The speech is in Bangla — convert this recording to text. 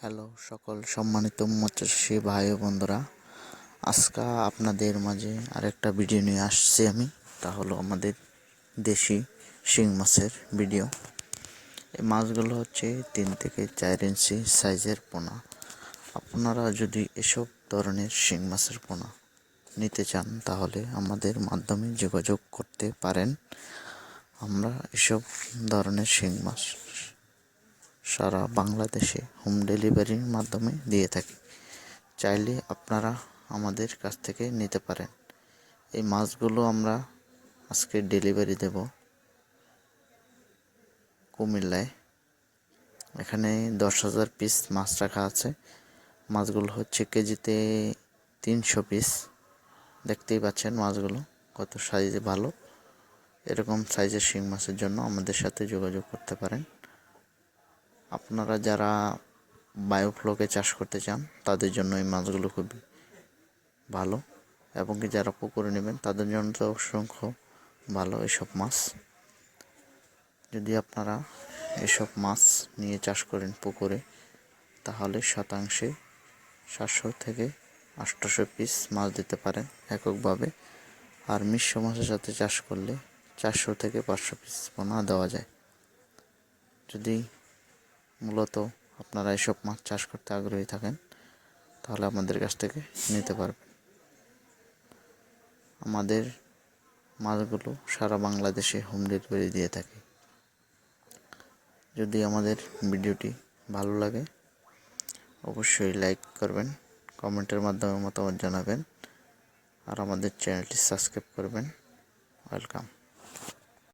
হ্যালো সকল সম্মানিত মৎস্যচাষী ভাই ও বন্ধুরা, আজকে আপনাদের মাঝে আরেকটা ভিডিও নিয়ে আসছি আমি। তা হলো আমাদের দেশি শিং মাছের ভিডিও। এই মাছগুলো হচ্ছে 3 থেকে 4 ইঞ্চি সাইজের পোনা। আপনারা যদি এসব ধরনের শিং মাছের পোনা নিতে চান তাহলে আমাদের মাধ্যমে যোগাযোগ করতে পারেন। আমরা এসব ধরনের শিং মাছ সারা বাংলাদেশে হোম ডেলিভারির মাধ্যমে দিয়ে থাকি। চাইলে আপনারা আমাদের কাছ থেকে নিতে পারেন। এই মাছগুলো আমরা আজকে ডেলিভারি দেব কুমিল্লায়। এখানে 10,000 পিস মাছ রাখা আছে। মাছগুলো হচ্ছে কেজিতে 300 পিস। দেখতেই পাচ্ছেন মাছগুলো কত সাইজে ভালো। এরকম সাইজের শিং মাছের জন্য আমাদের সাথে যোগাযোগ করতে পারেন। আপনারা যারা বায়োফ্লোকে চাষ করতে চান তাদের জন্য এই মাছগুলো খুবই ভালো, এবং কি যারা পুকুরে নেবেন তাদের জন্য তো অসংখ্য ভালো এসব মাছ। যদি আপনারা এসব মাছ নিয়ে চাষ করেন পুকুরে, তাহলে শতাংশে 700 থেকে 800 পিস মাছ দিতে পারেন এককভাবে। আর মিশ্র মাছের সাথে চাষ করলে 400 থেকে 500 পিস পোনা দেওয়া যায়। যদি মূলত আপনারা এসব মাছ চাষ করতে আগ্রহী থাকেন তাহলে আমাদের কাছ থেকে নিতে পারবেন। আমাদের মাছগুলো সারা বাংলাদেশে হোম ডেলিভারি দিয়ে থাকি। যদি আমাদের ভিডিওটি ভালো লাগে অবশ্যই লাইক করবেন, কমেন্টের মাধ্যমে মতামত জানাবেন, আর আমাদের চ্যানেলটি সাবস্ক্রাইব করবেন। ওয়েলকাম।